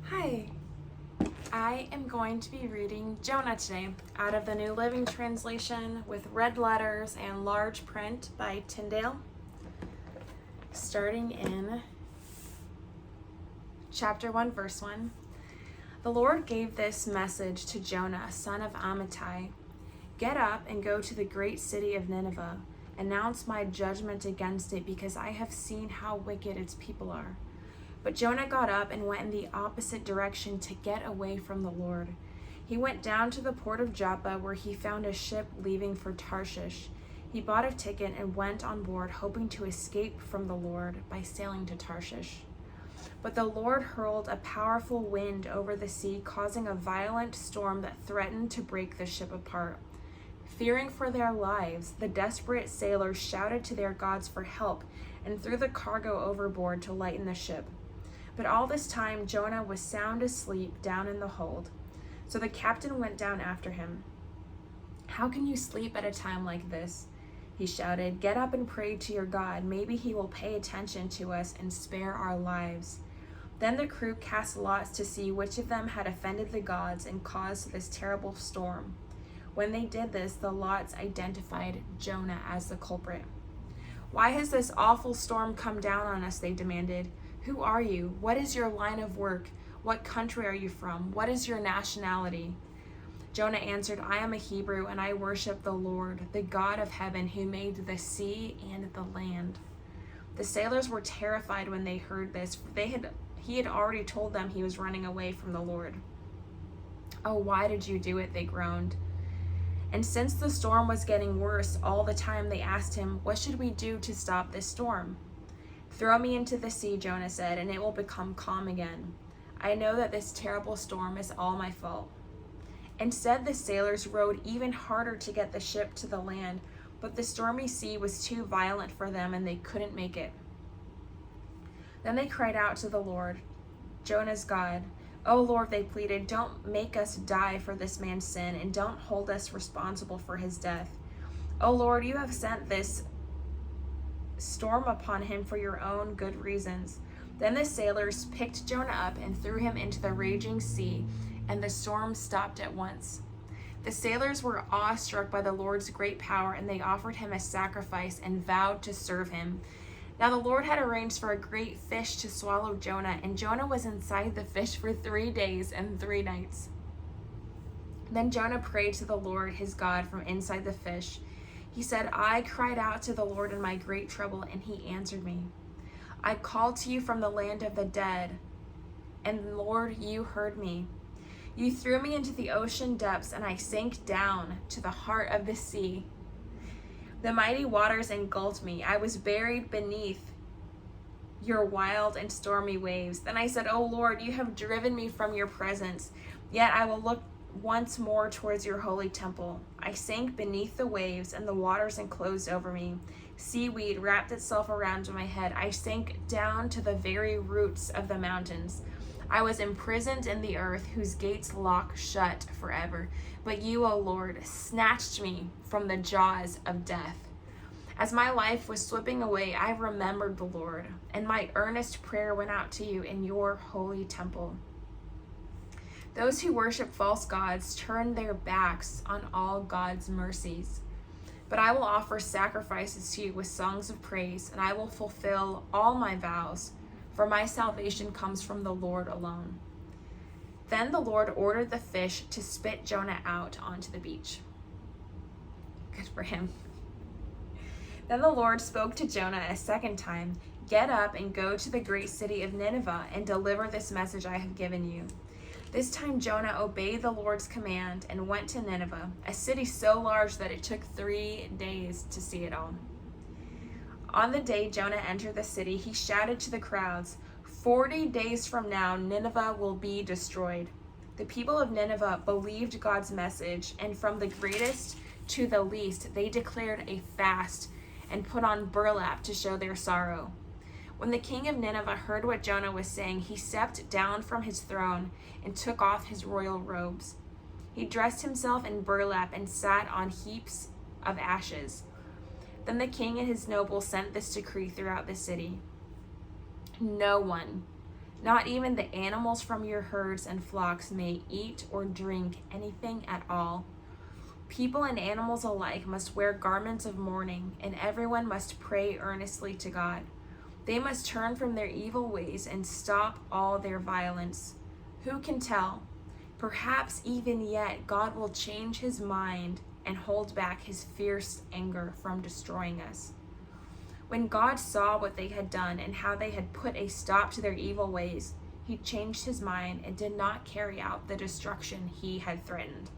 Hi, I am going to be reading Jonah today out of the New Living Translation with red letters and large print by Tyndale, starting in chapter 1, verse 1. The Lord gave this message to Jonah, son of Amittai. Get up and go to the great city of Nineveh. Announce my judgment against it because I have seen how wicked its people are. But Jonah got up and went in the opposite direction to get away from the Lord. He went down to the port of Joppa where he found a ship leaving for Tarshish. He bought a ticket and went on board, hoping to escape from the Lord by sailing to Tarshish. But the Lord hurled a powerful wind over the sea, causing a violent storm that threatened to break the ship apart. Fearing for their lives, the desperate sailors shouted to their gods for help and threw the cargo overboard to lighten the ship. But all this time Jonah was sound asleep down in the hold. So the captain went down after him. "How can you sleep at a time like this?" he shouted. "Get up and pray to your God. Maybe he will pay attention to us and spare our lives." Then the crew cast lots to see which of them had offended the gods and caused this terrible storm. When they did this, the lots identified Jonah as the culprit. "Why has this awful storm come down on us?" they demanded. "Who are you? What is your line of work? What country are you from? What is your nationality?" Jonah answered, "I am a Hebrew, and I worship the Lord, the God of heaven, who made the sea and the land." The sailors were terrified when they heard this, for he had already told them he was running away from the Lord. "Oh, why did you do it?" they groaned. And since the storm was getting worse all the time, they asked him, "What should we do to stop this storm?" "Throw me into the sea," Jonah said, "and it will become calm again. I know that this terrible storm is all my fault." Instead, the sailors rowed even harder to get the ship to the land, but the stormy sea was too violent for them and they couldn't make it. Then they cried out to the Lord, Jonah's God. "Oh Lord," they pleaded, "don't make us die for this man's sin and don't hold us responsible for his death. Oh Lord, you have sent this storm upon him for your own good reasons." Then the sailors picked Jonah up and threw him into the raging sea, and the storm stopped at once. The sailors were awestruck by the Lord's great power, and they offered him a sacrifice and vowed to serve him. Now the Lord had arranged for a great fish to swallow Jonah, and Jonah was inside the fish for 3 days and 3 nights. Then Jonah prayed to the Lord his God from inside the fish. He said, "I cried out to the Lord in my great trouble, and he answered me. I called to you from the land of the dead, and Lord, you heard me. You threw me into the ocean depths, and I sank down to the heart of the sea. The mighty waters engulfed me. I was buried beneath your wild and stormy waves. Then I said, O Lord, you have driven me from your presence, yet I will look once more towards your holy temple. I sank beneath the waves, and the waters enclosed over me. Seaweed wrapped itself around my head. I sank down to the very roots of the mountains. I was imprisoned in the earth, whose gates lock shut forever. But you, O Lord, snatched me from the jaws of death. As my life was slipping away, I remembered the Lord, and my earnest prayer went out to you in your holy temple. Those who worship false gods turn their backs on all God's mercies. But I will offer sacrifices to you with songs of praise, and I will fulfill all my vows, for my salvation comes from the Lord alone." Then the Lord ordered the fish to spit Jonah out onto the beach. Good for him. Then the Lord spoke to Jonah a second time, "Get up and go to the great city of Nineveh and deliver this message I have given you." This time Jonah obeyed the Lord's command and went to Nineveh, a city so large that it took 3 days to see it all. On the day Jonah entered the city, he shouted to the crowds, 40 days from now, Nineveh will be destroyed." The people of Nineveh believed God's message, and from the greatest to the least, they declared a fast and put on burlap to show their sorrow. When the king of Nineveh heard what Jonah was saying, he stepped down from his throne and took off his royal robes. He dressed himself in burlap and sat on heaps of ashes. Then the king and his nobles sent this decree throughout the city: "No one Not even the animals from your herds and flocks may eat or drink anything at all. People and animals alike must wear garments of mourning, and everyone must pray earnestly to God. They must turn from their evil ways and stop all their violence. Who can tell? Perhaps even yet God will change his mind and hold back his fierce anger from destroying us. When God saw what they had done and how they had put a stop to their evil ways, he changed his mind and did not carry out the destruction he had threatened.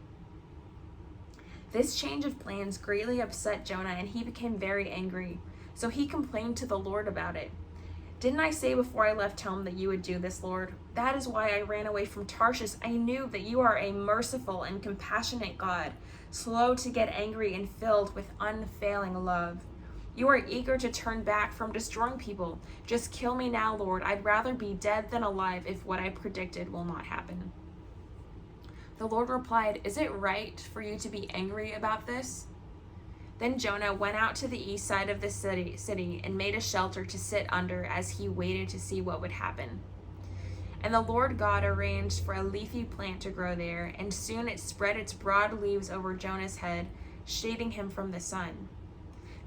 This change of plans greatly upset Jonah, and he became very angry. So he complained to the Lord about it. Didn't I say before I left home that you would do this, Lord? That is why I ran away from Tarshish. I knew that you are a merciful and compassionate God, slow to get angry and filled with unfailing love. You are eager to turn back from destroying people. Just kill me now, Lord. I'd rather be dead than alive if what I predicted will not happen. The Lord replied, Is it right for you to be angry about this? Then Jonah went out to the east side of the city and made a shelter to sit under as he waited to see what would happen. And the Lord God arranged for a leafy plant to grow there, and soon it spread its broad leaves over Jonah's head, shading him from the sun.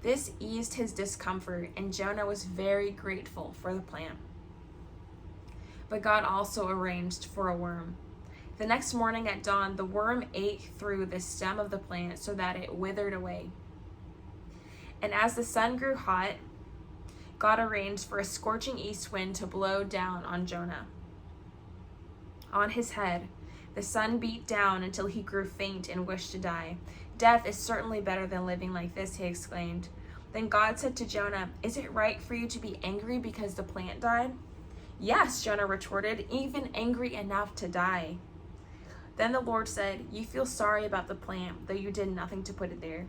This eased his discomfort, and Jonah was very grateful for the plant. But God also arranged for a worm. The next morning at dawn, the worm ate through the stem of the plant so that it withered away. And as the sun grew hot, God arranged for a scorching east wind to blow down on Jonah. On his head, the sun beat down until he grew faint and wished to die. Death is certainly better than living like this, he exclaimed. Then God said to Jonah, Is it right for you to be angry because the plant died? Yes, Jonah retorted, even angry enough to die. Then the Lord said, You feel sorry about the plant, though you did nothing to put it there.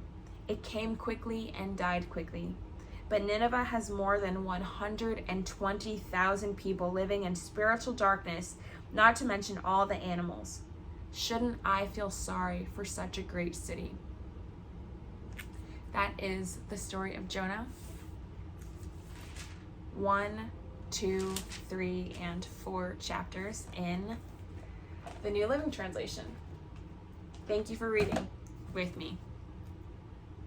It came quickly and died quickly. But Nineveh has more than 120,000 people living in spiritual darkness, not to mention all the animals. Shouldn't I feel sorry for such a great city? That is the story of Jonah. 1, 2, 3, and 4 chapters in the New Living Translation. Thank you for reading with me.